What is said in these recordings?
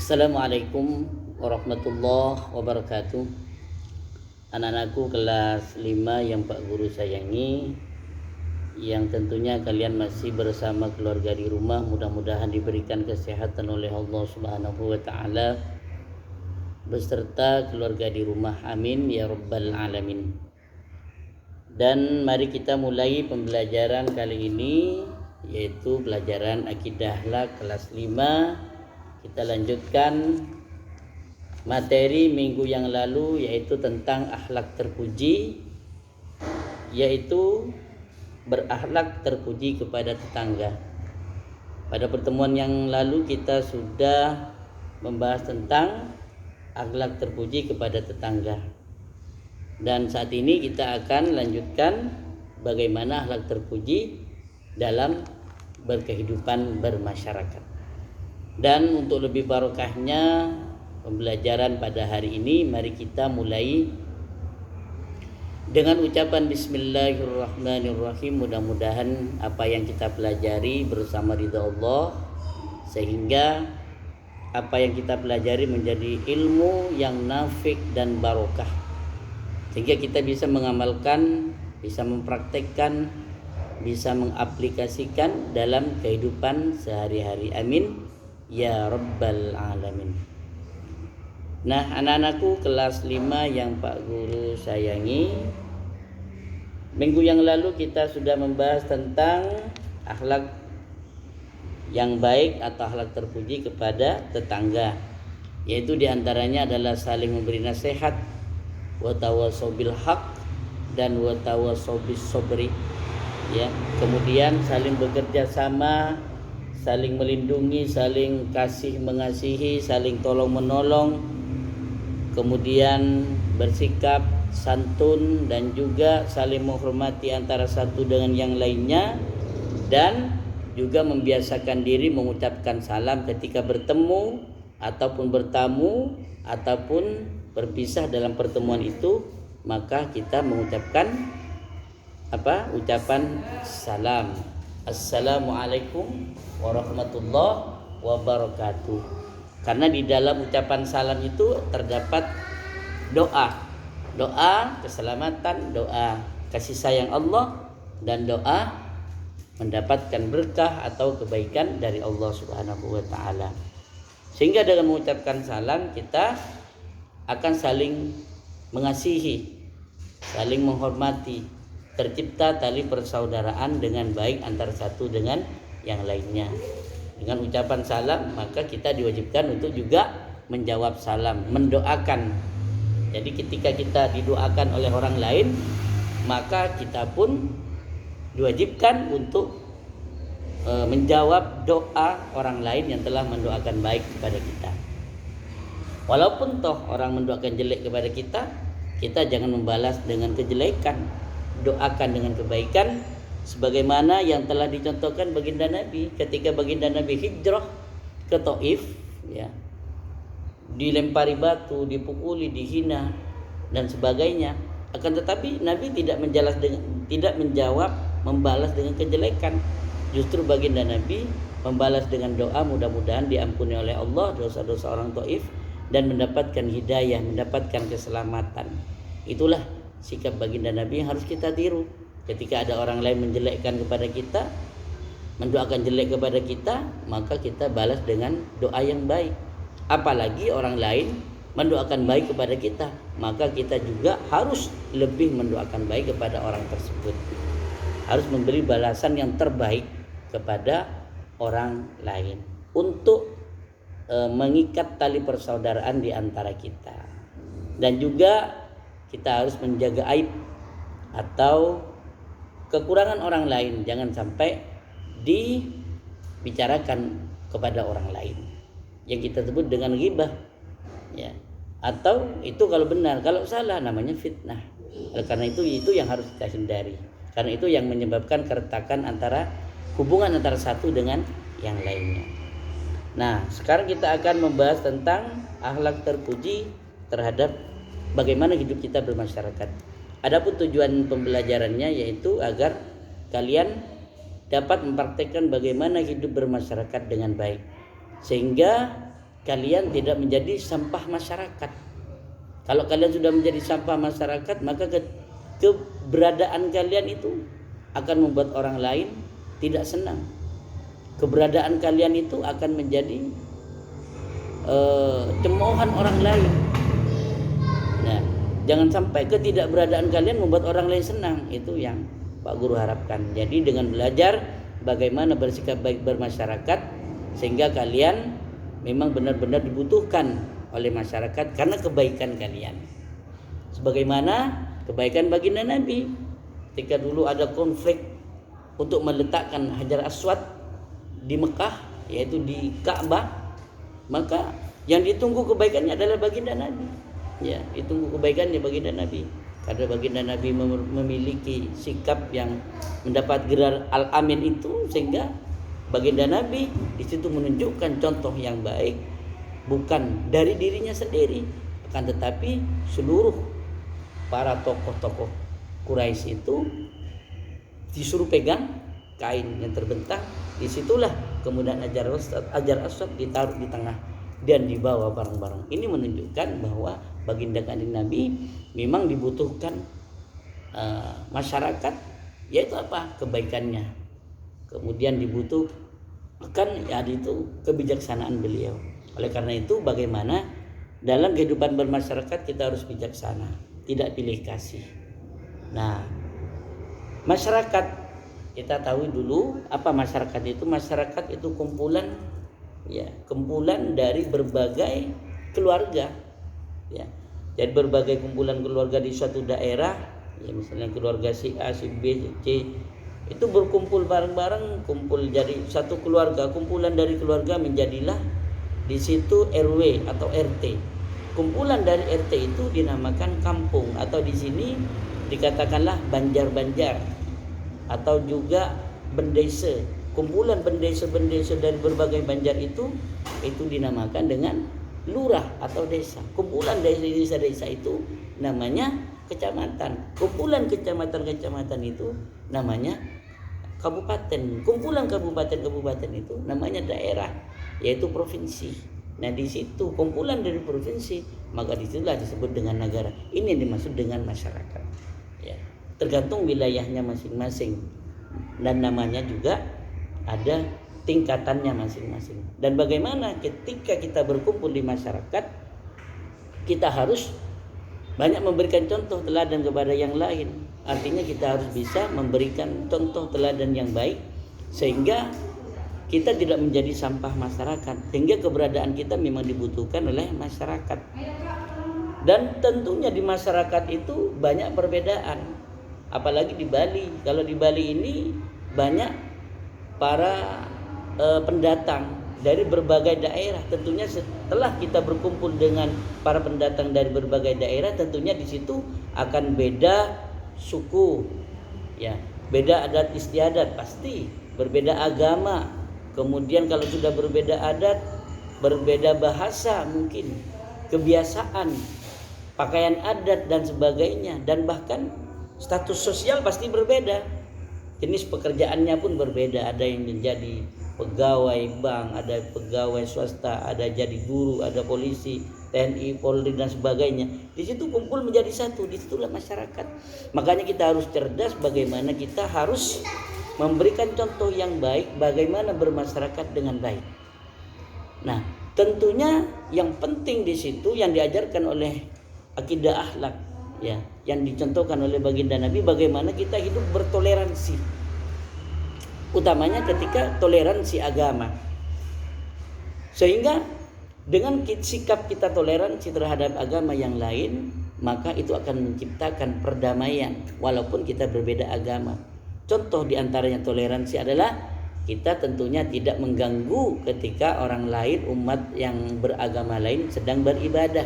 Assalamualaikum warahmatullahi wabarakatuh. Anak-anakku kelas 5 yang Pak Guru sayangi, yang tentunya kalian masih bersama keluarga di rumah, mudah-mudahan diberikan kesehatan oleh Allah Subhanahu wa taala beserta keluarga di rumah, amin ya rabbal alamin. Dan mari kita mulai pembelajaran kali ini, yaitu pelajaran akidah akhlak kelas 5. Kita lanjutkan materi minggu yang lalu, yaitu tentang akhlak terpuji, yaitu berakhlak terpuji kepada tetangga. Pada pertemuan yang lalu kita sudah membahas tentang akhlak terpuji kepada tetangga. Dan saat ini kita akan lanjutkan bagaimana akhlak terpuji dalam berkehidupan bermasyarakat. Dan untuk lebih barokahnya pembelajaran pada hari ini, mari kita mulai dengan ucapan Bismillahirrahmanirrahim. Mudah-mudahan apa yang kita pelajari bersama ridha Allah, sehingga apa yang kita pelajari menjadi ilmu yang nafiq dan barokah, sehingga kita bisa mengamalkan, bisa mempraktekkan, bisa mengaplikasikan dalam kehidupan sehari-hari, amin ya rabbal alamin. Nah, anak-anakku kelas 5 yang Pak Guru sayangi, minggu yang lalu kita sudah membahas tentang akhlak yang baik atau akhlak terpuji kepada tetangga, yaitu diantaranya adalah saling memberi nasihat, wa tawassaw bil haq dan wa tawassaw bis sabri, ya. Kemudian saling bekerja sama, saling melindungi, saling kasih mengasihi, saling tolong menolong, kemudian bersikap santun dan juga saling menghormati antara satu dengan yang lainnya, dan juga membiasakan diri mengucapkan salam ketika bertemu ataupun bertamu ataupun berpisah dalam pertemuan itu, maka kita mengucapkan ucapan salam. Assalamualaikum warahmatullahi wabarakatuh. Karena di dalam ucapan salam itu terdapat doa keselamatan, doa kasih sayang Allah, dan doa mendapatkan berkah atau kebaikan dari Allah Subhanahu wa taala. Sehingga dengan mengucapkan salam kita akan saling mengasihi, saling menghormati, tercipta tali persaudaraan dengan baik antara satu dengan yang lainnya. Dengan ucapan salam, maka kita diwajibkan untuk juga menjawab salam, mendoakan. Jadi ketika kita didoakan oleh orang lain, maka kita pun diwajibkan untuk menjawab doa orang lain yang telah mendoakan baik kepada kita. Walaupun toh orang mendoakan jelek kepada kita, kita jangan membalas dengan kejelekan, doakan dengan kebaikan, sebagaimana yang telah dicontohkan baginda Nabi ketika baginda Nabi hijrah ke Taif, ya, dilempari batu, dipukuli, dihina dan sebagainya. Akan tetapi Nabi tidak menjawab membalas dengan kejelekan. Justru baginda Nabi membalas dengan doa, mudah-mudahan diampuni oleh Allah dosa-dosa orang Taif dan mendapatkan hidayah, mendapatkan keselamatan. Itulah sikap baginda Nabi yang harus kita tiru. Ketika ada orang lain menjelekkan kepada kita, mendoakan jelek kepada kita, maka kita balas dengan doa yang baik. Apalagi orang lain mendoakan baik kepada kita, maka kita juga harus lebih mendoakan baik kepada orang tersebut. Harus memberi balasan yang terbaik kepada orang lain untuk mengikat tali persaudaraan di antara kita. Dan juga kita harus menjaga aib atau kekurangan orang lain, jangan sampai dibicarakan kepada orang lain, yang kita sebut dengan ghibah, ya. Atau itu kalau benar, kalau salah namanya fitnah. Karena itu yang harus kita hindari. Karena itu yang menyebabkan keretakan antara hubungan antara satu dengan yang lainnya. Nah, sekarang kita akan membahas tentang akhlak terpuji terhadap bagaimana hidup kita bermasyarakat. Adapun tujuan pembelajarannya yaitu agar kalian dapat mempraktekkan bagaimana hidup bermasyarakat dengan baik, sehingga kalian tidak menjadi sampah masyarakat. Kalau kalian sudah menjadi sampah masyarakat, maka keberadaan kalian itu akan membuat orang lain tidak senang. Keberadaan kalian itu akan menjadi cemoohan orang lain. Nah, jangan sampai ketidakberadaan kalian membuat orang lain senang. Itu yang Pak Guru harapkan. Jadi dengan belajar bagaimana bersikap baik bermasyarakat, sehingga kalian memang benar-benar dibutuhkan oleh masyarakat karena kebaikan kalian. Sebagaimana kebaikan baginda Nabi ketika dulu ada konflik untuk meletakkan Hajar Aswad di Mekah, yaitu di Ka'bah, maka yang ditunggu kebaikannya adalah baginda Nabi. Ya, ditunggu kebaikannya baginda Nabi. Karena baginda Nabi memiliki sikap yang mendapat gelar Al-Amin itu, sehingga baginda Nabi di situ menunjukkan contoh yang baik, bukan dari dirinya sendiri, akan tetapi seluruh para tokoh-tokoh Quraisy itu disuruh pegang kain yang terbentang. Disitulah kemudian Hajar Aswad ditaruh di tengah dan dibawa bareng-bareng. Ini menunjukkan bahwa baginda kanjeng Nabi memang dibutuhkan masyarakat, yaitu apa? Kebaikannya. Kemudian dibutuhkan itu kebijaksanaan beliau. Oleh karena itu, bagaimana dalam kehidupan bermasyarakat kita harus bijaksana, tidak pilih kasih. Nah, masyarakat, kita tahu dulu apa masyarakat itu. Masyarakat itu kumpulan dari berbagai keluarga. Ya, jadi berbagai kumpulan keluarga di suatu daerah, ya misalnya keluarga si A, si B, si C, itu berkumpul bareng-bareng, kumpul jadi satu keluarga. Kumpulan dari keluarga menjadilah di situ RW atau RT. Kumpulan dari RT itu dinamakan kampung, atau di sini dikatakanlah banjar-banjar atau juga bendesa. Kumpulan bendesa-bendesa dari berbagai banjar itu dinamakan dengan lurah atau desa. Kumpulan dari desa-desa itu namanya kecamatan. Kumpulan kecamatan-kecamatan itu namanya kabupaten. Kumpulan kabupaten-kabupaten itu namanya daerah, yaitu provinsi. Nah, di situ kumpulan dari provinsi, maka disitulah disebut dengan negara. Ini yang dimaksud dengan masyarakat. Ya, tergantung wilayahnya masing-masing, dan namanya juga ada tingkatannya masing-masing. Dan bagaimana ketika kita berkumpul di masyarakat, kita harus banyak memberikan contoh teladan kepada yang lain. Artinya kita harus bisa memberikan contoh teladan yang baik, sehingga kita tidak menjadi sampah masyarakat, sehingga keberadaan kita memang dibutuhkan oleh masyarakat. Dan tentunya di masyarakat itu banyak perbedaan, apalagi di Bali. Kalau di Bali ini banyak para pendatang dari berbagai daerah. Tentunya setelah kita berkumpul dengan para pendatang dari berbagai daerah, tentunya di situ akan beda suku, ya, beda adat istiadat pasti, berbeda agama. Kemudian kalau sudah berbeda adat, berbeda bahasa, mungkin kebiasaan, pakaian adat dan sebagainya, dan bahkan status sosial pasti berbeda. Jenis pekerjaannya pun berbeda. Ada yang menjadi pegawai bank, ada pegawai swasta, ada jadi guru, ada polisi, TNI, Polri dan sebagainya. Di situ kumpul menjadi satu, disitulah masyarakat. Makanya kita harus cerdas bagaimana kita harus memberikan contoh yang baik, bagaimana bermasyarakat dengan baik. Nah, tentunya yang penting di situ yang diajarkan oleh akidah akhlak, ya, yang dicontohkan oleh baginda Nabi, bagaimana kita hidup bertoleransi, utamanya ketika toleransi agama. Sehingga dengan sikap kita toleransi terhadap agama yang lain, maka itu akan menciptakan perdamaian walaupun kita berbeda agama. Contoh diantaranya toleransi adalah kita tentunya tidak mengganggu ketika orang lain, umat yang beragama lain sedang beribadah.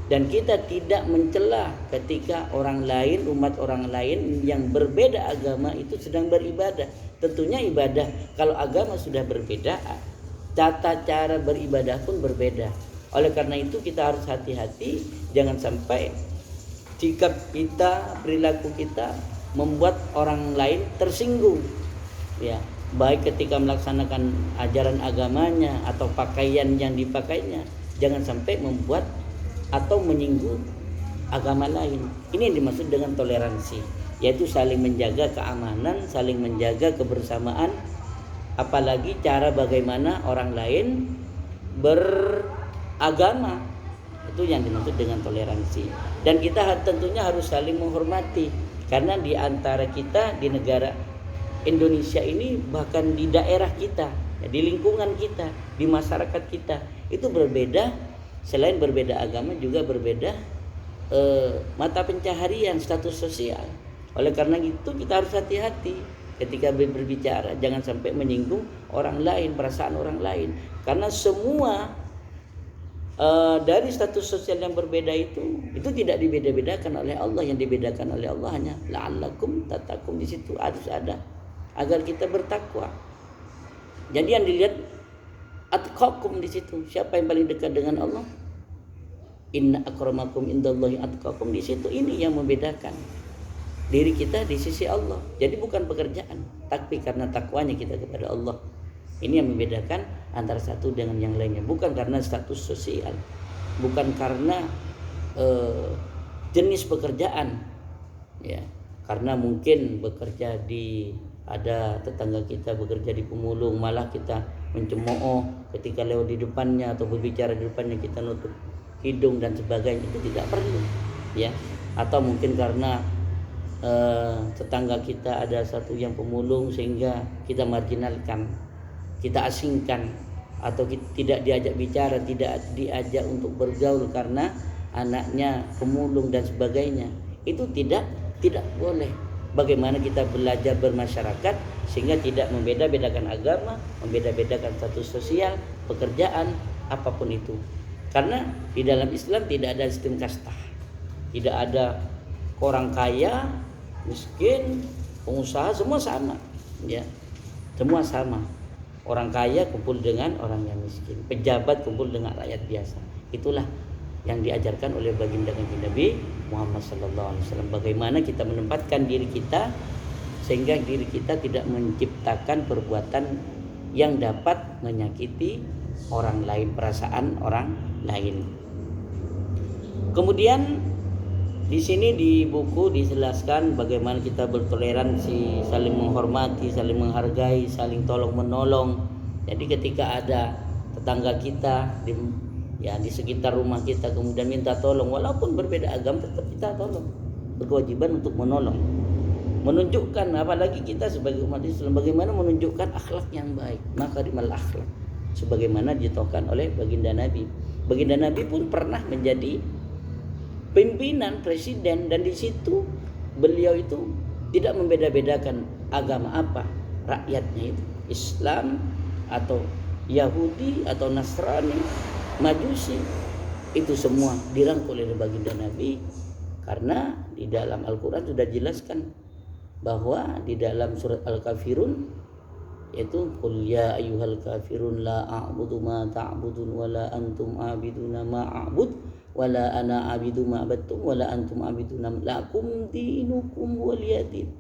Dan kita tidak mencela ketika orang lain, umat orang lain yang berbeda agama itu sedang beribadah. Tentunya ibadah, kalau agama sudah berbeda, tata cara beribadah pun berbeda. Oleh karena itu kita harus hati-hati, jangan sampai sikap kita, perilaku kita membuat orang lain tersinggung. Ya, baik ketika melaksanakan ajaran agamanya atau pakaian yang dipakainya, jangan sampai membuat atau menyinggung agama lain. Ini yang dimaksud dengan toleransi, yaitu saling menjaga keamanan, saling menjaga kebersamaan, apalagi cara bagaimana orang lain beragama. Itu yang dimaksud dengan toleransi. Dan kita tentunya harus saling menghormati, karena di antara kita di negara Indonesia ini, bahkan di daerah kita, di lingkungan kita, di masyarakat kita, itu berbeda. Selain berbeda agama, juga berbeda mata pencaharian, status sosial. Oleh karena itu kita harus hati-hati ketika berbicara, jangan sampai menyinggung orang lain, perasaan orang lain. Karena semua dari status sosial yang berbeda itu tidak dibeda-bedakan oleh Allah. Yang dibedakan oleh Allah hanya la'allakum tattaqun. Di situ harus ada agar kita bertakwa. Jadi yang dilihat atqakum di situ, siapa yang paling dekat dengan Allah. Inna akramakum indallahi atqakum, di situ ini yang membedakan diri kita di sisi Allah. Jadi bukan pekerjaan, tapi karena takwanya kita kepada Allah. Ini yang membedakan antara satu dengan yang lainnya, bukan karena status sosial, bukan karena jenis pekerjaan, ya. Karena mungkin bekerja ada tetangga kita bekerja di pemulung, malah kita mencemooh ketika lewat di depannya atau berbicara di depannya, kita nutup hidung dan sebagainya. Itu tidak perlu, ya. Atau mungkin karena tetangga kita ada satu yang pemulung sehingga kita marginalkan, kita asingkan, atau tidak diajak bicara, tidak diajak untuk bergaul karena anaknya pemulung dan sebagainya. Itu tidak boleh. Bagaimana kita belajar bermasyarakat sehingga tidak membeda-bedakan agama, membeda-bedakan status sosial, pekerjaan, apapun itu. Karena di dalam Islam tidak ada sistem kasta. Tidak ada orang kaya, miskin, pengusaha, semua sama, ya. Semua sama. Orang kaya kumpul dengan orang yang miskin, pejabat kumpul dengan rakyat biasa. Itulah yang diajarkan oleh baginda Nabi Muhammad SAW. Bagaimana kita menempatkan diri kita sehingga diri kita tidak menciptakan perbuatan yang dapat menyakiti orang lain, perasaan orang lain. Kemudian di sini di buku dijelaskan bagaimana kita bertoleransi, saling menghormati, saling menghargai, saling tolong menolong. Jadi ketika ada tetangga kita di sekitar rumah kita kemudian minta tolong, walaupun berbeda agama tetap kita tolong, berkewajiban untuk menolong, menunjukkan, apalagi kita sebagai umat Islam bagaimana menunjukkan akhlak yang baik, makarimal akhlak, sebagaimana ditokan oleh baginda Nabi. Baginda Nabi pun pernah menjadi pimpinan presiden, dan di situ beliau itu tidak membeda-bedakan agama apa rakyatnya, itu Islam atau Yahudi atau Nasrani, Majusi, itu semua dirangkul oleh baginda Nabi. Karena di dalam Al-Quran sudah jelaskan bahwa di dalam surat Al-Kafirun, yaitu qul ya ayyuhal kafirun la a'budu ma ta'budun wa la antum a'biduna ma a'bud wa la ana a'budu ma abattum wa la antum a'biduna lakum dinukum waliyadin.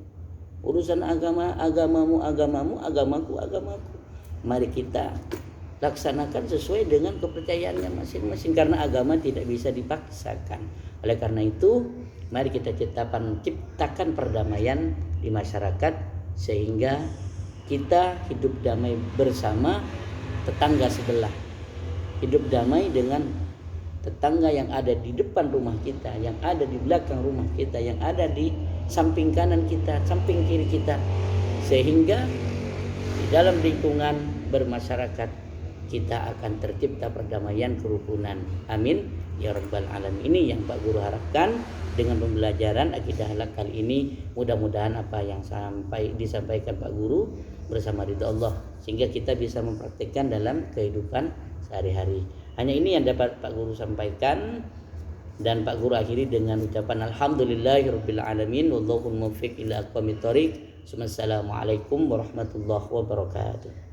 Urusan agamamu agamamu, agamaku agamaku. Mari kita laksanakan sesuai dengan kepercayaannya masing-masing, karena agama tidak bisa dipaksakan. Oleh karena itu, mari kita ciptakan perdamaian di masyarakat sehingga kita hidup damai bersama tetangga sebelah, hidup damai dengan tetangga yang ada di depan rumah kita, yang ada di belakang rumah kita, yang ada di samping kanan kita, samping kiri kita, sehingga di dalam lingkungan bermasyarakat kita akan tercipta perdamaian, kerukunan. Amin ya rabbal alamin. Ini yang Pak Guru harapkan dengan pembelajaran akidah halak kali ini. Mudah-mudahan apa yang disampaikan Pak Guru bersama ridha Allah, sehingga kita bisa mempraktikkan dalam kehidupan sehari-hari. Hanya ini yang dapat Pak Guru sampaikan, dan Pak Guru akhiri dengan ucapan alhamdulillahirabbil alamin wallahul muwaffiq ila aqwamit thoriq. Wassalamualaikum warahmatullahi wabarakatuh.